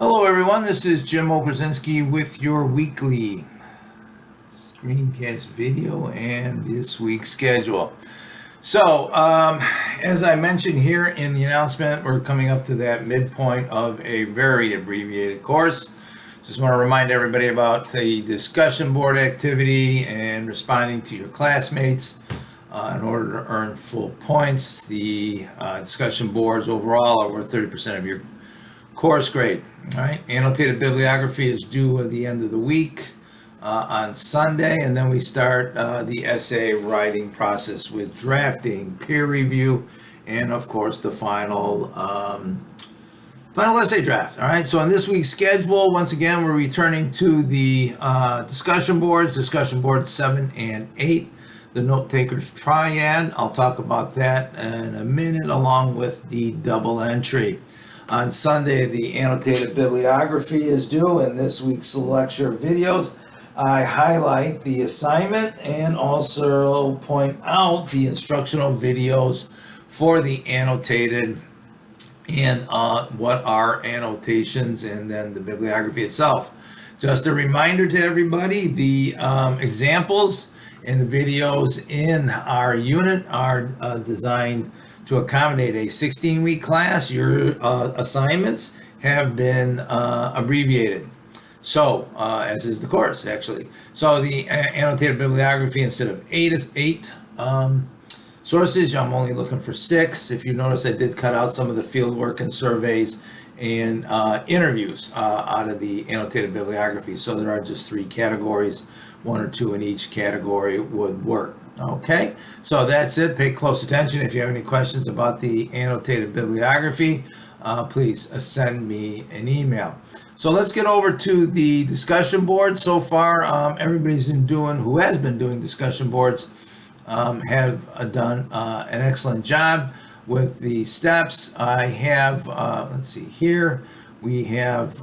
Hello everyone, this is Jim Okerzinski with your weekly Screencast video and this week's schedule. So, as I mentioned here in the announcement, we're coming up to that midpoint of a very abbreviated course. Just want to remind everybody about the discussion board activity and responding to your classmates in order to earn full points. The discussion boards overall are worth 30% of your course grade. All right, annotated bibliography is due at the end of the week on Sunday, and then we start the essay writing process with drafting, peer review, and of course the final essay draft. All right, so in this week's schedule, once again, we're returning to the discussion boards 7 and 8, the note takers triad. I'll talk about that in a minute, along with the double entry. On Sunday, the annotated bibliography is due. In this week's lecture videos, I highlight the assignment and also point out the instructional videos for the annotated and what are annotations, and then the bibliography itself. Just a reminder to everybody, the examples and the videos in our unit are designed to accommodate a 16-week class. Your assignments have been abbreviated. So, as is the course, actually. So the annotated bibliography, instead of eight sources, I'm only looking for 6. If you notice, I did cut out some of the field work and surveys and interviews out of the annotated bibliography. So there are just 3 categories. 1 or 2 in each category would work. Okay, so that's it. Pay close attention. If you have any questions about the annotated bibliography, please send me an email. So let's get over to the discussion board. So far, everybody's who has been doing discussion boards have done an excellent job with the steps. I have, let's see here, we have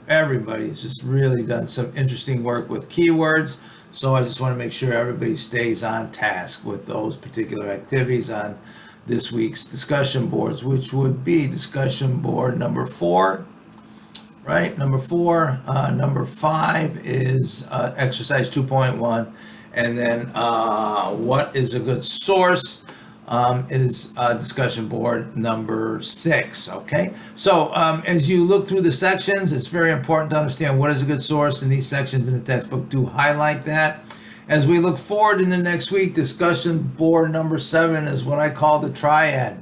everybody's just really done some interesting work with keywords. So I just want to make sure everybody stays on task with those particular activities on this week's discussion boards, which would be discussion board number 4, right? Number 4. Number 5 is exercise 2.1. And then what is a good source is discussion board number 6. Okay, so as you look through the sections, it's very important to understand what is a good source, and these sections in the textbook do highlight that. As we look forward in the next week, discussion board number 7 is what I call the triad.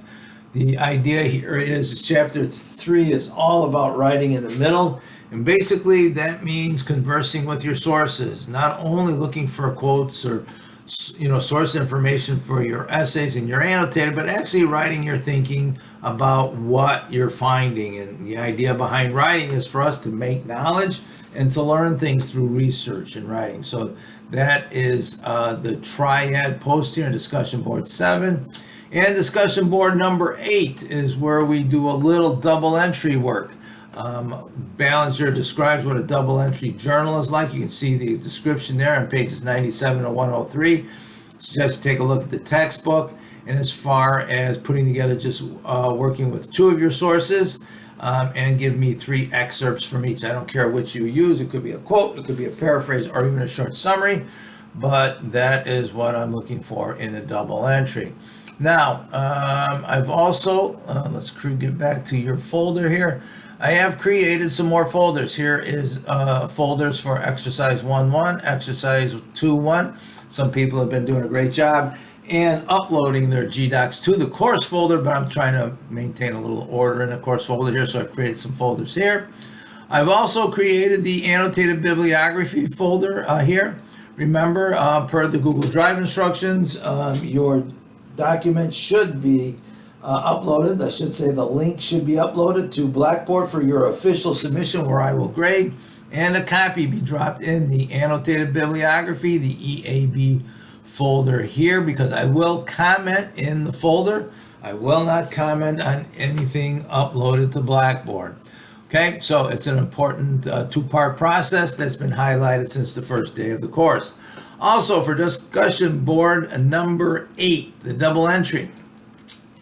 The idea here is chapter 3 is all about writing in the middle, and basically that means conversing with your sources, not only looking for quotes or source information for your essays and your annotated, but actually writing your thinking about what you're finding. And the idea behind writing is for us to make knowledge and to learn things through research and writing. So that is the triad post here in discussion board 7. And discussion board number 8 is where we do a little double entry work. Ballinger describes what a double entry journal is like. You can see the description there on pages 97 to 103. Suggest you take a look at the textbook. And as far as putting together just working with 2 of your sources, and give me 3 excerpts from each. I don't care which you use. It could be a quote, it could be a paraphrase, or even a short summary. But that is what I'm looking for in a double entry. Now, I've also, let's get back to your folder here. I have created some more folders. Here is folders for exercise 1.1, exercise 2.1. Some people have been doing a great job and uploading their GDocs to the course folder, but I'm trying to maintain a little order in the course folder here, so I've created some folders here. I've also created the annotated bibliography folder here. Remember, per the Google Drive instructions, your document should be uploaded. I should say the link should be uploaded to Blackboard for your official submission, where I will grade, and a copy be dropped in the annotated bibliography, the EAB folder here, because I will comment in the folder. I will not comment on anything uploaded to Blackboard. Okay, so it's an important 2-part process that's been highlighted since the first day of the course. Also, for discussion board number 8, the double entry,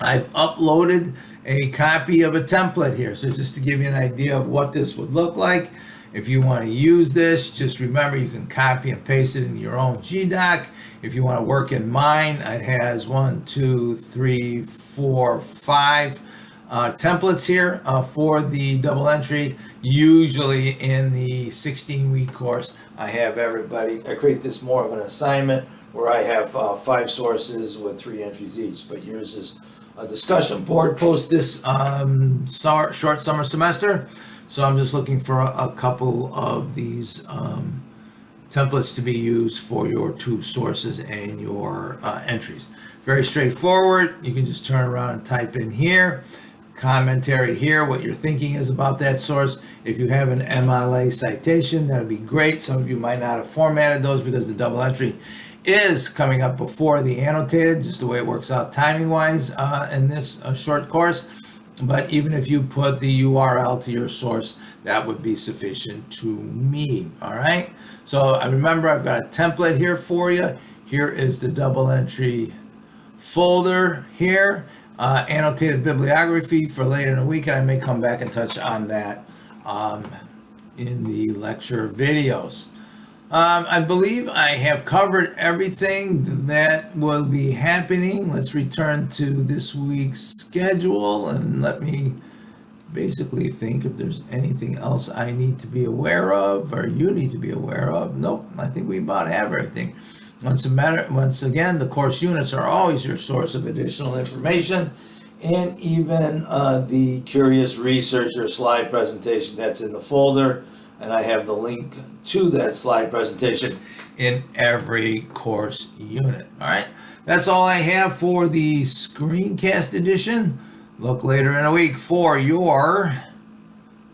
I've uploaded a copy of a template here. So just to give you an idea of what this would look like. If you want to use this, just remember you can copy and paste it in your own GDoc. If you want to work in mine, it has 1, 2, 3, 4, 5 templates here for the double entry. Usually in the 16-week course, I create this more of an assignment where I have 5 sources with 3 entries each, but yours is a discussion board post this short summer semester. So I'm just looking for a couple of these templates to be used for your 2 sources and your entries. Very straightforward. You can just turn around and type in here, commentary here, what your thinking is about that source. If you have an MLA citation, that would be great. Some of you might not have formatted those because the double entry is coming up before the annotated, just the way it works out timing wise in this short course. But even if you put the URL to your source, that would be sufficient to me. All right, so I remember I've got a template here for you. Here is the double entry folder here, annotated bibliography for later in the week, and I may come back and touch on that in the lecture videos. I believe I have covered everything that will be happening. Let's return to this week's schedule and let me basically think if there's anything else I need to be aware of or you need to be aware of. Nope, I think we about have everything. Once again, the course units are always your source of additional information, and even the Curious Researcher slide presentation that's in the folder. And I have the link to that slide presentation in every course unit. All right, that's all I have for the Screencast edition. Look later in a week for your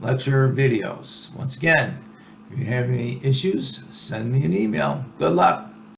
lecture videos. Once again, if you have any issues, send me an email. Good luck.